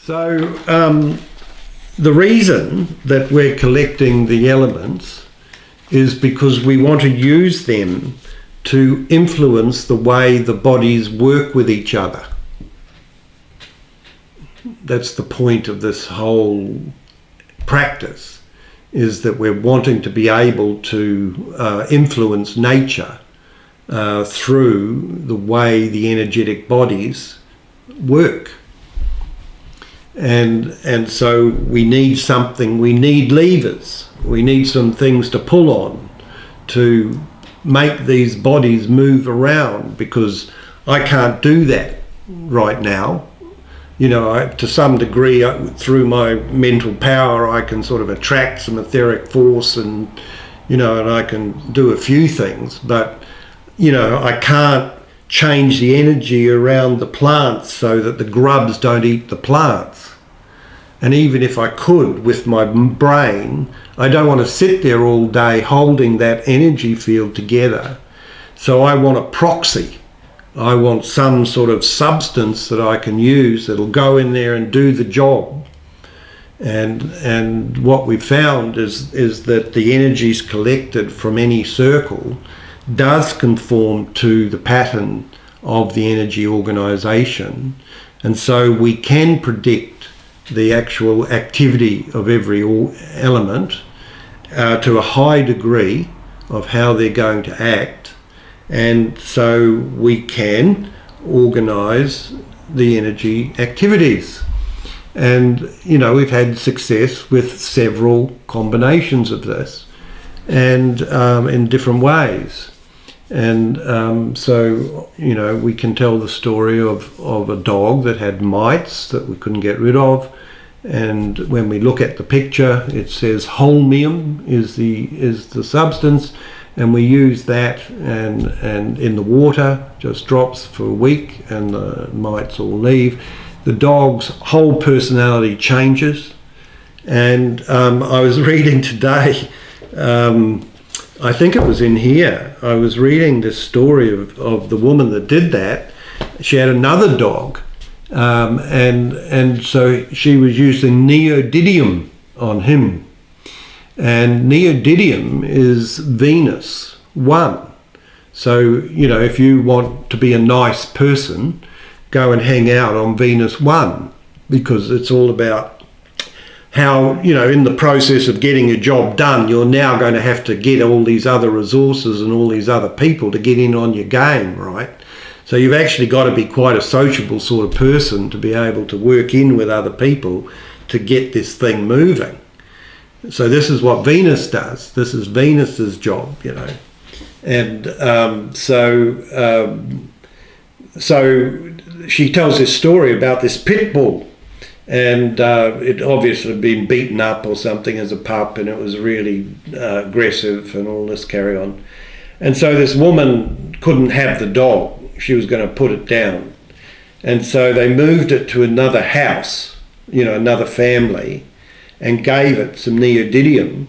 So the reason that we're collecting the elements is because we want to use them to influence the way the bodies work with each other. That's the point of this whole practice, is that we're wanting to be able to influence nature through the way the energetic bodies work. And so we need something, we need levers, we need some things to pull on to make these bodies move around, because I can't do that right now. You know, to some degree, through my mental power, I can sort of attract some etheric force and, you know, and I can do a few things, but, you know, I can't change the energy around the plants so that the grubs don't eat the plants. And even if I could with my brain, I don't want to sit there all day holding that energy field together. So I want a proxy. I want some sort of substance that I can use that'll go in there and do the job. And what we've found is that the energies collected from any circle does conform to the pattern of the energy organization. And so we can predict the actual activity of every element to a high degree of how they're going to act. And so we can organize the energy activities. And, you know, we've had success with several combinations of this, and in different ways. And so, you know, we can tell the story of a dog that had mites that we couldn't get rid of. And when we look at the picture, it says holmium is the substance. And we use that, and in the water, just drops for a week, and the mites all leave. The dog's whole personality changes. And I was reading today, I think it was in here, I was reading this story of the woman that did that. She had another dog, and so she was using neodymium on him. And neodymium is Venus 1. So, you know, if you want to be a nice person, go and hang out on Venus 1, because it's all about how, you know, in the process of getting a job done, you're now going to have to get all these other resources and all these other people to get in on your game, right? So you've actually got to be quite a sociable sort of person to be able to work in with other people to get this thing moving. So this is what Venus does. This is Venus's job, you know. And so she tells this story about this pit bull, and it obviously had been beaten up or something as a pup, and it was really aggressive and all this carry on. And so this woman couldn't have the dog. She was going to put it down. And so they moved it to another house, you know, another family, and gave it some neodymium.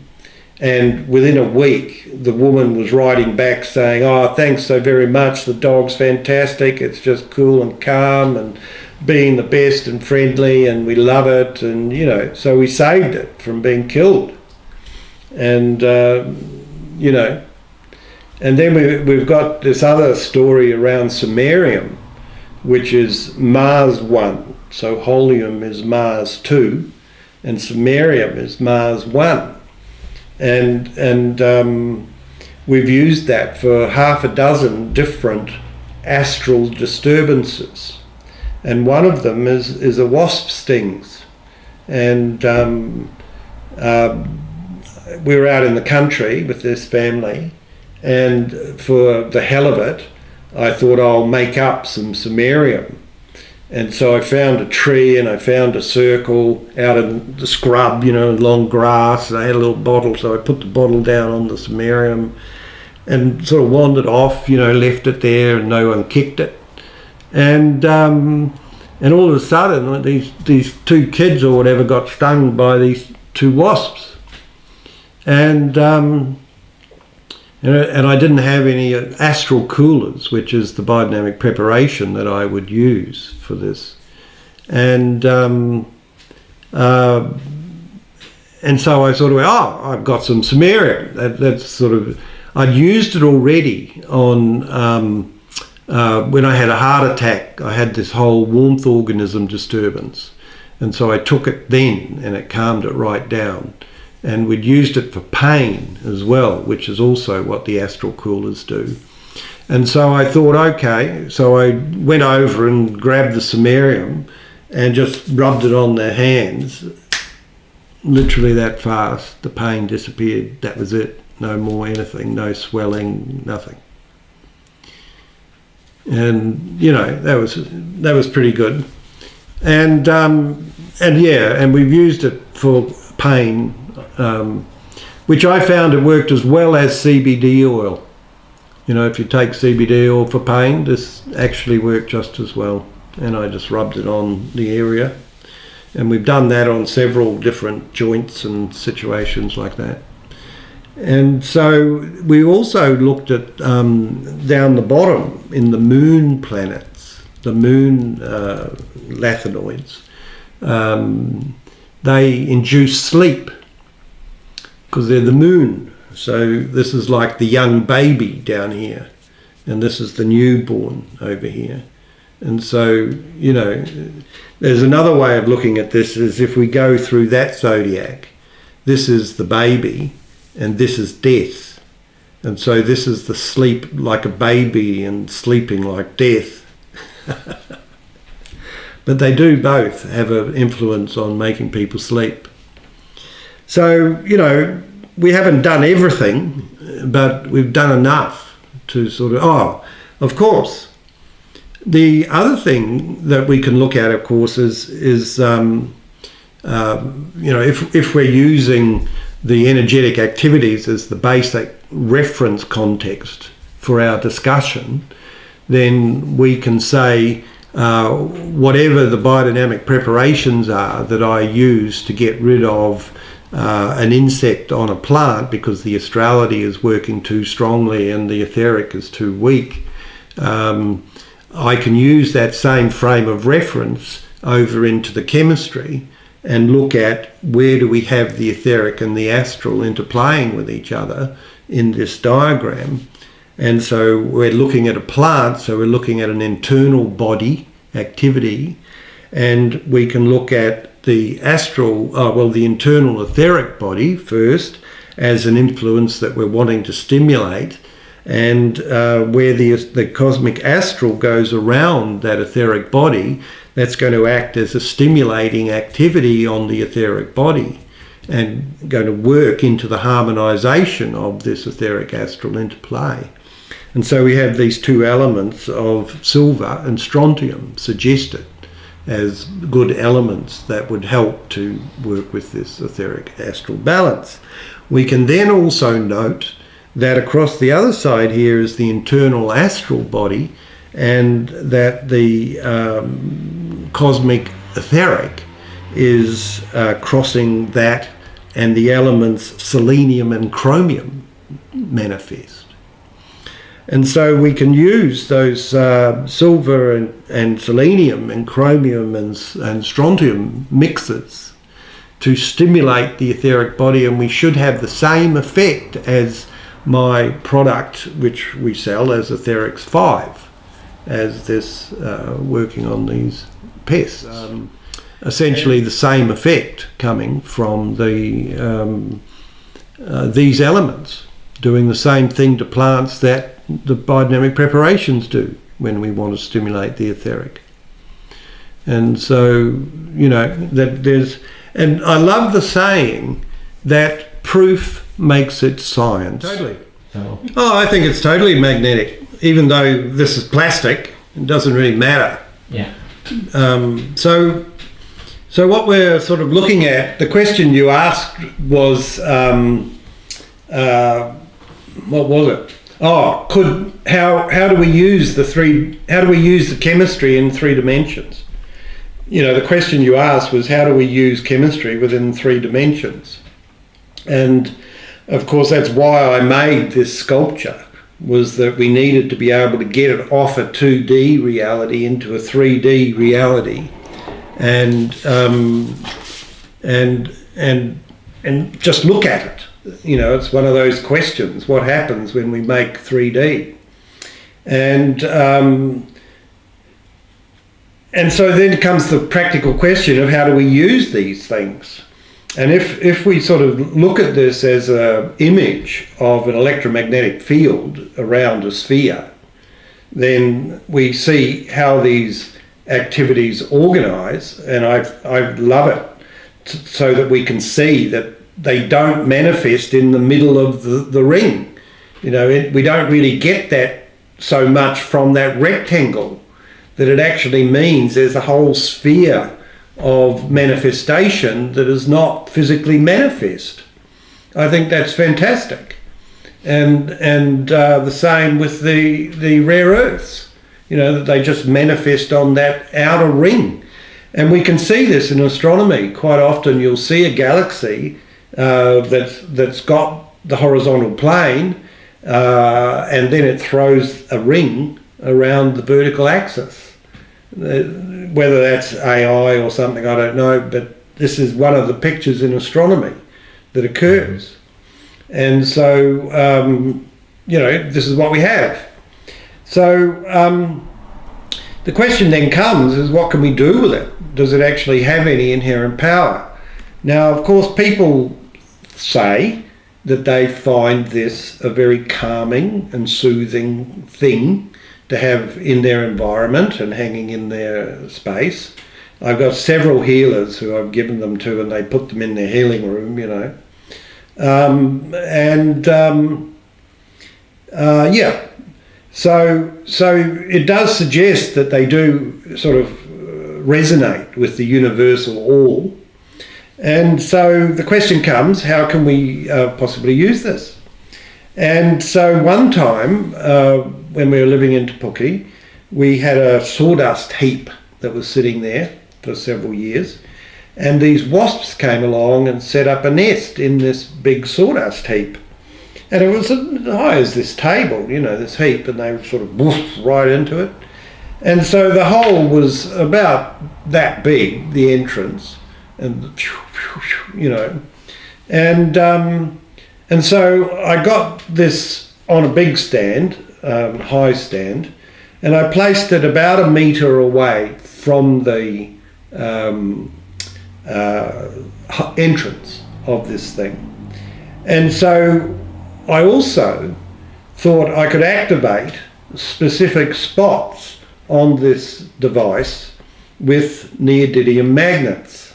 And within a week, the woman was writing back saying, "Oh, thanks so very much. The dog's fantastic. It's just cool and calm and being the best and friendly, and we love it." And, you know, so we saved it from being killed. And, you know, and then we've got this other story around samarium, which is Mars 1. So holium is Mars 2. And samarium is Mars 1. And we've used that for half a dozen different astral disturbances. And one of them is a wasp stings. And we were out in the country with this family, and for the hell of it, I thought I'll make up some samarium. And so I found a tree and I found a circle out in the scrub, you know, long grass, and I had a little bottle, so I put the bottle down on the samarium and sort of wandered off, you know, left it there and no one kicked it. And all of a sudden, these two kids or whatever got stung by these two wasps. And I didn't have any astral coolers, which is the biodynamic preparation that I would use for this. And And so I sort of went, oh, I've got some samarium. That's sort of, I'd used it already on, when I had a heart attack. I had this whole warmth organism disturbance. And so I took it then and it calmed it right down. And we'd used it for pain as well, which is also what the astral coolers do. And so I thought, okay, so I went over and grabbed the samarium and just rubbed it on their hands. Literally that fast, the pain disappeared. That was it. No more anything, no swelling, nothing. And you know, that was pretty good. And yeah, and we've used it for pain, which I found it worked as well as CBD oil. You know, if you take CBD oil for pain, this actually worked just as well. And I just rubbed it on the area. And we've done that on several different joints and situations like that. And so we also looked at down the bottom in the moon planets, the moon lanthanoids. They induce sleep because they're the moon. So this is like the young baby down here, and this is the newborn over here. And so, you know, there's another way of looking at this is if we go through that zodiac, this is the baby and this is death. And so this is the sleep like a baby and sleeping like death. But they do both have an influence on making people sleep. So, you know, we haven't done everything, but we've done enough to sort of, of course. The other thing that we can look at, of course, is you know, if we're using the energetic activities as the basic reference context for our discussion, then we can say whatever the biodynamic preparations are that I use to get rid of an insect on a plant because the astrality is working too strongly and the etheric is too weak, I can use that same frame of reference over into the chemistry and look at where do we have the etheric and the astral interplaying with each other in this diagram. And so we're looking at a plant, so we're looking at an internal body activity, and we can look at the astral, the internal etheric body first as an influence that we're wanting to stimulate, and where the cosmic astral goes around that etheric body, that's going to act as a stimulating activity on the etheric body and going to work into the harmonization of this etheric astral interplay. And so we have these two elements of silver and strontium suggested as good elements that would help to work with this etheric astral balance. We can then also note that across the other side here is the internal astral body, and that the cosmic etheric is crossing that, and the elements selenium and chromium manifest. And so we can use those silver and selenium and chromium and strontium mixes to stimulate the etheric body, and we should have the same effect as my product which we sell as Etherix 5, as this working on these pests. Essentially the same effect coming from the these elements doing the same thing to plants that the biodynamic preparations do when we want to stimulate the etheric. And so, you know, that there's, and I love the saying that proof makes it science. Totally. Oh, I think it's totally magnetic, even though this is plastic. It doesn't really matter. Yeah. So what we're sort of looking at, the question you asked was, what was it? Oh, how do we use the chemistry in 3 dimensions? You know, the question you asked was, how do we use chemistry within 3 dimensions? And of course, that's why I made this sculpture, was that we needed to be able to get it off a 2D reality into a 3D reality. And and just look at it. You know, it's one of those questions: what happens when we make 3D? And so then comes the practical question of how do we use these things? And if we sort of look at this as an image of an electromagnetic field around a sphere, then we see how these activities organise, and I love it, so that we can see that they don't manifest in the middle of the ring. You know, we don't really get that so much from that rectangle, that it actually means there's a whole sphere of manifestation that is not physically manifest. I think that's fantastic. And the same with the rare earths, you know, that they just manifest on that outer ring. And we can see this in astronomy. Quite often you'll see a galaxy that's got the horizontal plane, and then it throws a ring around the vertical axis. Whether that's AI or something, I don't know, but this is one of the pictures in astronomy that occurs. And so, you know, this is what we have. So the question then comes is, what can we do with it? Does it actually have any inherent power? Now, of course, people say that they find this a very calming and soothing thing to have in their environment and hanging in their space. I've got several healers who I've given them to, and they put them in their healing room, you know. Yeah. So it does suggest that they do sort of resonate with the universal all. And so the question comes, how can we possibly use this? And so one time, when we were living in Te Puke, we had a sawdust heap that was sitting there for several years, and these wasps came along and set up a nest in this big sawdust heap. And it was as high as this table, you know, this heap, and they sort of woofed right into it. And so the hole was about that big, the entrance, and you know, and so I got this on a big stand, high stand, and I placed it about a metre away from the entrance of this thing. And so I also thought I could activate specific spots on this device with neodymium magnets.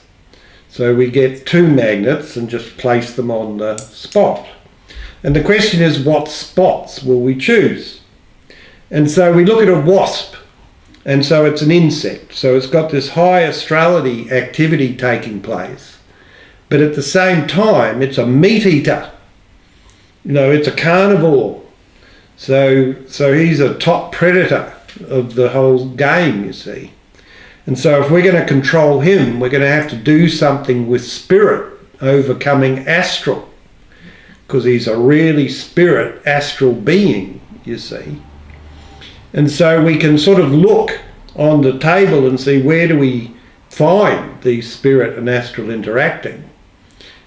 So we get 2 magnets and just place them on the spot. And the question is, what spots will we choose? And so we look at a wasp, and so it's an insect. So it's got this high astrality activity taking place, but at the same time, it's a meat eater. You know, it's a carnivore. So he's a top predator of the whole game, you see. And so if we're going to control him, we're going to have to do something with spirit overcoming astral, because he's a really spirit astral being, you see. And so we can sort of look on the table and see, where do we find these spirit and astral interacting?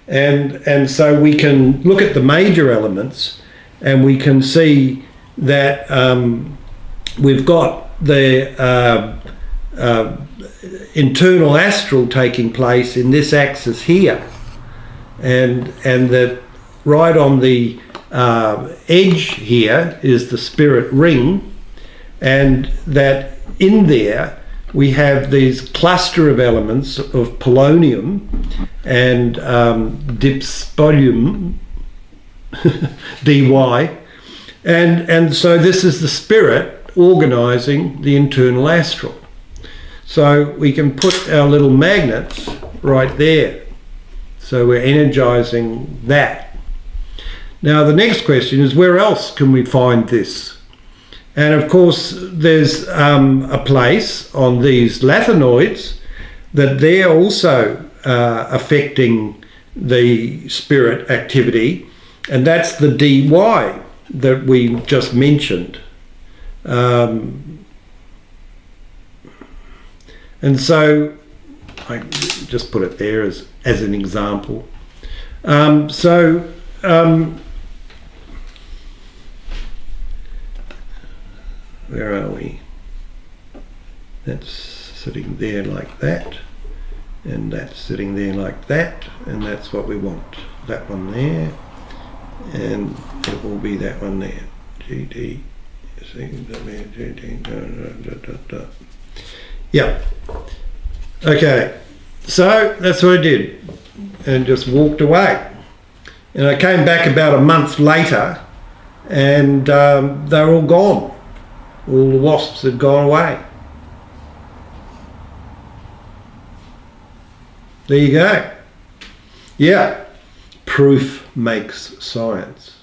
And so we can look at the major elements, and we can see that we've got the internal astral taking place in this axis here, and that right on the edge here is the spirit ring, and that in there we have these cluster of elements of polonium and dysprosium dy, and so this is the spirit organising the internal astral. So we can put our little magnets right there. So we're energizing that. Now the next question is, where else can we find this? And of course there's a place on these lanthanoids that they're also affecting the spirit activity, and that's the dy that we just mentioned. And so I just put it there as as an example. So where are we? That's sitting there like that, and that's sitting there like that, and that's what we want. That one there, and it will be that one there. GD. Yeah. Okay. So that's what I did, and just walked away. And I came back about a month later, and they were all gone. All the wasps had gone away. There you go. Yeah. Proof makes science.